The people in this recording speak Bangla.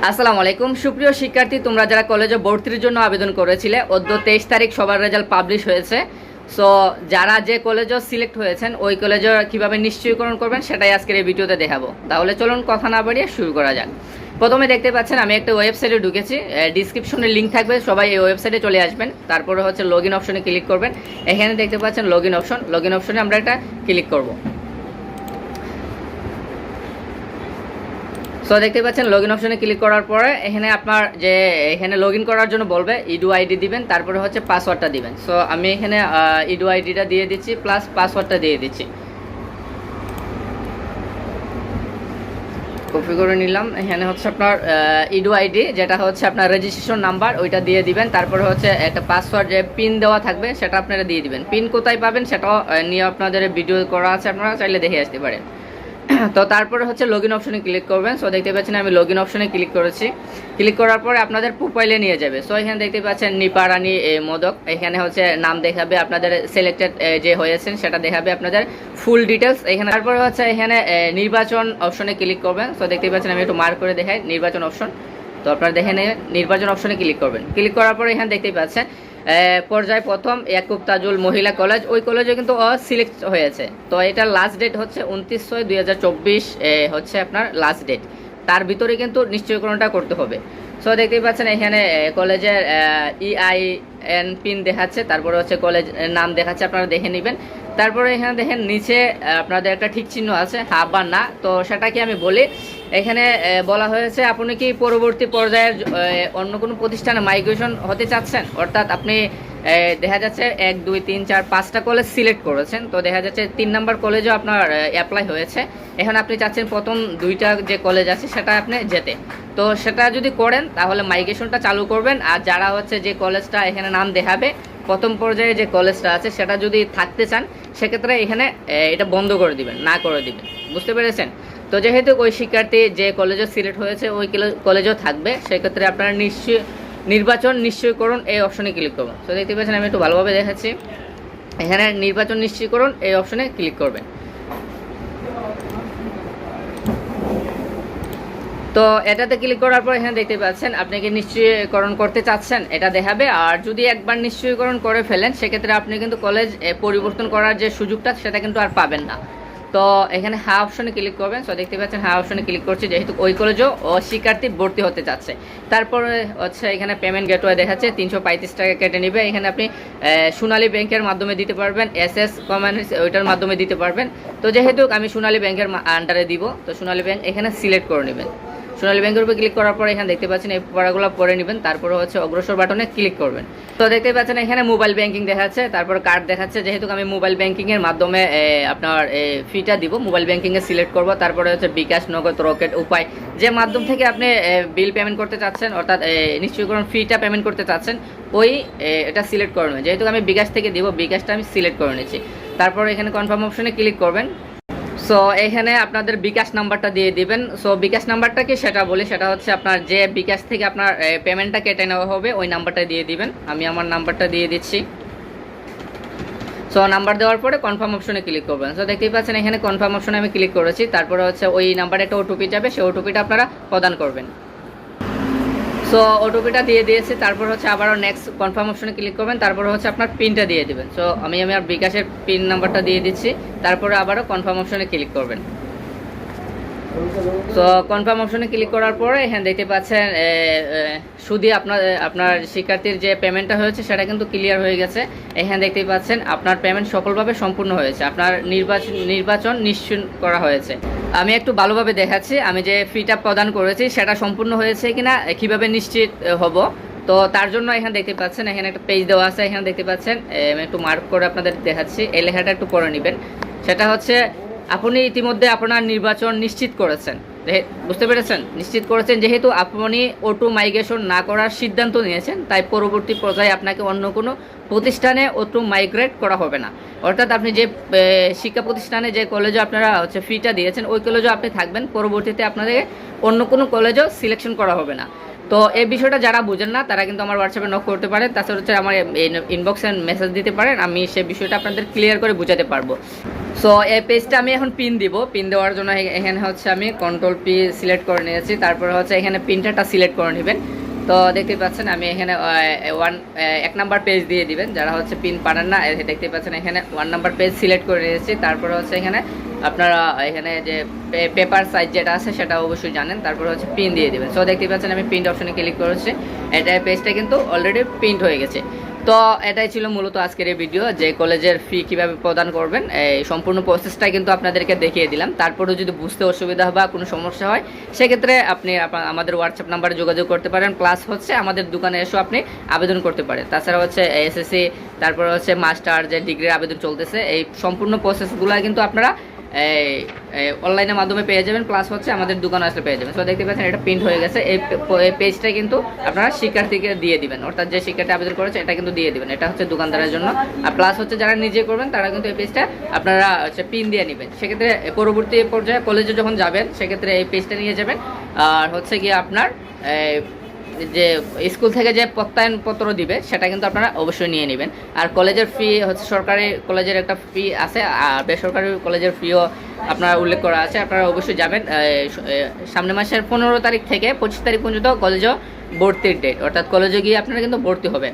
আসসালামু আলাইকুম সুপ্রিয় শিক্ষার্থী, তোমরা যারা কলেজে ভর্তির জন্য আবেদন করেছিলে অদ্য 23 তারিখ সবার রেজাল্ট পাবলিশ হয়েছে। সো যারা যে কলেজে সিলেক্ট হয়েছেন ওই কলেজে কিভাবে নিশ্চয়ীকরণ করবেন সেটাই আজকের এই ভিডিওতে দেখাবো। তাহলে চলুন কথা না বাড়িয়ে শুরু করা যাক। প্রথমে দেখতে পাচ্ছেন আমি একটা ওয়েবসাইটে ঢুকেছি, ডিসক্রিপশনে লিঙ্ক থাকবে, সবাই এই ওয়েবসাইটে চলে আসবেন। তারপরে হচ্ছে লগ ইন অপশনে ক্লিক করবেন। এখানে দেখতে পাচ্ছেন লগ ইন অপশনে আমরা একটা ক্লিক করব। সো দেখতে পাচ্ছেন লগ ইন অপশনে ক্লিক করার পরে এখানে আপনার যে এখানে লগ ইন করার জন্য বলবে ইডু আইডি দিবেন, তারপরে হচ্ছে পাসওয়ার্ডটা দিবেন। সো আমি এখানে ইডু আইডিটা দিয়ে দিচ্ছি প্লাস পাসওয়ার্ডটা দিয়ে দিচ্ছি, কপি করে নিলাম। এখানে হচ্ছে আপনার ইডু আইডি যেটা হচ্ছে আপনার রেজিস্ট্রেশন নাম্বার ওইটা দিয়ে দিবেন, তারপরে হচ্ছে একটা পাসওয়ার্ড যে পিন দেওয়া থাকবে সেটা আপনারা দিয়ে দিবেন। পিন কোথায় পাবেন সেটাও নিয়ে আপনাদের ভিডিও করা আছে, আপনারা চাইলে দেখে আসতে পারেন। তো তারপরে হচ্ছে লগ ইন অপশনে ক্লিক করবেন। সো দেখতে পাচ্ছেন আমি লগ ইন অপশনে ক্লিক করেছি। ক্লিক করার পরে আপনাদের প্রোফাইলে নিয়ে যাবে। সো এখানে দেখতে পাচ্ছেন নিপারানি মোদক, এখানে হচ্ছে নাম দেখাবে, আপনাদের সিলেক্টেড যে হয়েছেন সেটা দেখাবে, আপনাদের ফুল ডিটেলস এখানে। তারপরে হচ্ছে এখানে নির্বাচন অপশনে ক্লিক করবেন। সো দেখতে পাচ্ছেন আমি একটু মার্ক করে দেখাই নির্বাচন অপশন। তো আপনারা দেখে নেবেন, নির্বাচন অপশনে ক্লিক করবেন। ক্লিক করার পরে এখানে দেখতেই পাচ্ছেন পর্যায় প্রথম ইয়াকুব তাজুল মহিলা কলেজ, ওই কলেজে কিন্তু সিলেক্ট হয়েছে। তো এটার লাস্ট ডেট হচ্ছে 29/6/2024 হচ্ছে আপনার লাস্ট ডেট, তার ভিতরে কিন্তু নিশ্চয়করণটা করতে হবে। সো দেখতেই পাচ্ছেন এখানে কলেজের EIN পিন দেখাচ্ছে, তারপরে হচ্ছে কলেজ নাম দেখাচ্ছে, আপনারা দেখে নেবেন। তারপরে এখানে দেখেন নিচে আপনাদের একটা ঠিক চিহ্ন আছে, হ্যাঁ বা না। তো সেটা কি আমি বলি, এখানে বলা হয়েছে আপনি কি পরবর্তী পর্যায়ের অন্য কোনো প্রতিষ্ঠানে মাইগ্রেশন হতে চাচ্ছেন, অর্থাৎ আপনি দেখা যাচ্ছে 1 2 3 4 5টা কলেজ সিলেক্ট করেছেন। তো দেখা যাচ্ছে 3 নাম্বার কলেজও আপনার অ্যাপ্লাই হয়েছে, এখন আপনি চাচ্ছেন প্রথম 2টা যে কলেজ আছে সেটা আপনি যেতে। তো সেটা যদি করেন তাহলে মাইগ্রেশনটা চালু করবেন। আর যারা হচ্ছে যে কলেজটা এখানে নাম দেখাবে প্রথম পর্যায়ে যে কলেজটা আছে সেটা যদি থাকতে চান সেক্ষেত্রে এখানে এটা বন্ধ করে দিবেন, না করে দিবেন। বুঝতে পেরেছেন? তো যেহেতু ওই শিক্ষার্থী যে কলেজে সিলেক্ট হয়েছে ওই কলেজও থাকবে, সেক্ষেত্রে আপনারা নির্বাচন নিশ্চয়করণ এই অপশনে ক্লিক করবেন। তো দেখতে পাচ্ছেন আমি একটু ভালোভাবে দেখাচ্ছি, এখানে নির্বাচন নিশ্চয়করণ এই অপশনে ক্লিক করবেন। তো এটাতে ক্লিক করার পর এখানে দেখতে পাচ্ছেন আপনি কি নিশ্চয়করণ করতে চাচ্ছেন এটা দেখাবে। আর যদি একবার নিশ্চয়করণ করে ফেলেন সেক্ষেত্রে আপনি কিন্তু কলেজ পরিবর্তন করার যে সুযোগটা সেটা কিন্তু আর পাবেন না। তো এখানে হ্যাঁ অপশনে ক্লিক করবেন। সো দেখতে পাচ্ছেন হ্যাঁ অপশনে ক্লিক করছি, যেহেতু ওই কলেজও শিক্ষার্থী ভর্তি হতে চাচ্ছে। তারপরে হচ্ছে এখানে পেমেন্ট গেটওয়ে দেখাচ্ছে 335 টাকা কেটে নেবে। এখানে আপনি সোনালী ব্যাংকের মাধ্যমে দিতে পারবেন, SS কমার্স ওইটার মাধ্যমে দিতে পারবেন। তো যেহেতু আমি সোনালী ব্যাংকের আন্ডারে দিব, তো সোনালী ব্যাংক এখানে সিলেক্ট করে নেবেন। সোনালী ব্যাংকের উপর ক্লিক করার পর এখানে দেখতে পাচ্ছেন এই পড়াগুলো পড়ে নেবেন, তারপরে হচ্ছে অগ্রসর বাটনে ক্লিক করবেন। তো দেখতে পাচ্ছেন এখানে মোবাইল ব্যাংকিং দেখাচ্ছে, তারপর কার্ড দেখাচ্ছে। যেহেতু আমি মোবাইল ব্যাংকিংয়ের মাধ্যমে আপনার ফিটা দিব, মোবাইল ব্যাংকিংয়ে সিলেক্ট করব। তারপরে হচ্ছে বিকাশ, নগদ, রকেট উপায় যে মাধ্যম থেকে আপনি বিল পেমেন্ট করতে চাচ্ছেন, অর্থাৎ নিশ্চয়করণ ফিটা পেমেন্ট করতে চাচ্ছেন ওই এটা সিলেক্ট করে নেবেন। যেহেতু আমি বিকাশ থেকে দিব, বিকাশটা আমি সিলেক্ট করে নিচ্ছি। তারপর এখানে কনফার্ম অপশনে ক্লিক করবেন। সো এখানে আপনাদের বিকাশ নাম্বারটা দিয়ে দিবেন। সো বিকাশ নাম্বারটা কি সেটা বলি, সেটা হচ্ছে আপনার যে বিকাশ থেকে আপনার পেমেন্টটা কেটে নেওয়া হবে ওই নাম্বারটা দিয়ে দিবেন। আমি আমার নাম্বারটা দিয়ে দিচ্ছি। সো নাম্বার দেওয়ার পরে কনফার্ম অপশনে ক্লিক করবেন। সো দেখতেই পাচ্ছেন এখানে কনফার্ম অপশনে আমি ক্লিক করেছি। তারপরে হচ্ছে ওই নাম্বারে একটা ওটিপি যাবে, সেই ওটিপিটা আপনারা প্রদান করবেন। সো ওটিপিটা দিয়ে দিয়েছি। তারপর হচ্ছে আবারও নেক্সট কনফার্ম অপশনে ক্লিক করবেন। তারপর হচ্ছে আপনার পিনটা দিয়ে দিবেন। সো আমি আমার বিকাশের পিন নাম্বারটা দিয়ে দিচ্ছি। তারপরে আবারও কনফার্ম অপশনে ক্লিক করবেন। সো কনফার্ম অপশনে ক্লিক করার পরে এখানে দেখতে পাচ্ছেন শুধু আপনার শিক্ষার্থীর যে পেমেন্টটা হয়েছে সেটা কিন্তু ক্লিয়ার হয়ে গেছে। এখানে দেখতেই পাচ্ছেন আপনার পেমেন্ট সফলভাবে সম্পূর্ণ হয়েছে, আপনার নির্বাচন নিশ্চিত করা হয়েছে। আমি একটু ভালোভাবে দেখাচ্ছি আমি যে ফিটা প্রদান করেছি সেটা সম্পূর্ণ হয়েছে কিনা কিভাবে নিশ্চিত হব। তো তার জন্য এখানে দেখতে পাচ্ছেন এখানে একটা পেজ দেওয়া আছে, এখানে দেখতে পাচ্ছেন আমি একটু মার্ক করে আপনাদের দেখাচ্ছি, এই লেখাটা একটু পড়ে নেবেন। সেটা হচ্ছে আপনি ইতিমধ্যে আপনার নির্বাচন নিশ্চিত করেছেন, বুঝতে পেরেছেন? নিশ্চিত করেছেন যেহেতু আপনি অটো মাইগ্রেশন না করার সিদ্ধান্ত নিয়েছেন, তাই পরবর্তী পর্যায়ে আপনাকে অন্য কোনো প্রতিষ্ঠানে অটো মাইগ্রেট করা হবে না। অর্থাৎ আপনি যে শিক্ষা প্রতিষ্ঠানে যে কলেজে আপনারা হচ্ছে ফিটা দিয়েছেন ওই কলেজেও আপনি থাকবেন, পরবর্তীতে আপনাদের অন্য কোনো কলেজও সিলেকশন করা হবে না। তো এই বিষয়টা যারা বুঝেন না তারা কিন্তু আমার হোয়াটসঅ্যাপে নক করতে পারেন, তাছাড়া হচ্ছে আমার ইনবক্সে মেসেজ দিতে পারেন, আমি সে বিষয়টা আপনাদের ক্লিয়ার করে বুঝাতে পারবো। সো এই পেজটা আমি এখন পিন দিব। পিন দেওয়ার জন্য এখানে হচ্ছে আমি কন্ট্রোল পি সিলেক্ট করে নিয়েছি, তারপরে হচ্ছে এখানে পিনটা সিলেক্ট করে নেবেন। তো দেখতে পাচ্ছেন আমি এখানে 1 নাম্বার পেজ দিয়ে দিবেন, যারা হচ্ছে পিন পারেন না। দেখতে পাচ্ছেন এখানে 1 নাম্বার পেজ সিলেক্ট করে নিয়েছি, তারপরে হচ্ছে এখানে আপনারা এখানে যে পেপার সাইজ যেটা আছে সেটা অবশ্যই জানেন, তারপরে হচ্ছে পিন দিয়ে দিবেন। সো দেখতে পাচ্ছেন আমি প্রিন্ট অপশনে ক্লিক করেছি, এটা পেজটা কিন্তু অলরেডি প্রিন্ট হয়ে গেছে। তো এটাই ছিল মূলত আজকের এই ভিডিও, যে কলেজের ফি কিভাবে প্রদান করবেন এই সম্পূর্ণ প্রসেসটাই কিন্তু আপনাদেরকে দেখিয়ে দিলাম। তারপরেও যদি বুঝতে অসুবিধা বা কোনো সমস্যা হয় সেক্ষেত্রে আপনি আমাদের হোয়াটসঅ্যাপ নাম্বারে যোগাযোগ করতে পারেন, প্লাস হচ্ছে আমাদের দোকানে এসেও আপনি আবেদন করতে পারেন। তাছাড়া হচ্ছে এসএসসি, তারপরে হচ্ছে মাস্টার যে ডিগ্রির আবেদন চলতেছে, এই সম্পূর্ণ প্রসেসগুলো কিন্তু আপনারা অনলাইনের মাধ্যমে পেয়ে যাবেন, প্লাস হচ্ছে আমাদের দোকানে আসলে পেয়ে যাবেন। সো দেখতে পাচ্ছেন এটা প্রিন্ট হয়ে গেছে। এই পেজটা কিন্তু আপনারা শিক্ষার্থীকে দিয়ে দিবেন, অর্থাৎ যে শিক্ষার্থী আবেদন করেছে এটা কিন্তু দিয়ে দিবেন। এটা হচ্ছে দোকানদারের জন্য, আর প্লাস হচ্ছে যারা নিজে করবেন তারা কিন্তু এই পেজটা আপনারা হচ্ছে পিন দিয়ে নেবেন। সেক্ষেত্রে পরবর্তী পর্যায়ে কলেজে যখন যাবেন সেক্ষেত্রে এই পেজটা নিয়ে যাবেন। আর হচ্ছে গিয়ে আপনার যে স্কুল থেকে যে প্রত্যয়নপত্র দিবে সেটা কিন্তু আপনারা অবশ্যই নিয়ে নেবেন। আর কলেজের ফি হচ্ছে সরকারি কলেজের একটা ফি আছে, আর বেসরকারি কলেজের ফিও আপনারা উল্লেখ করা আছে। আপনারা অবশ্যই যাবেন। সামনের মাসের 15 তারিখ থেকে 25 তারিখ পর্যন্ত কলেজে ভর্তির ডেট, অর্থাৎ কলেজে গিয়ে আপনারা কিন্তু ভর্তি হবেন।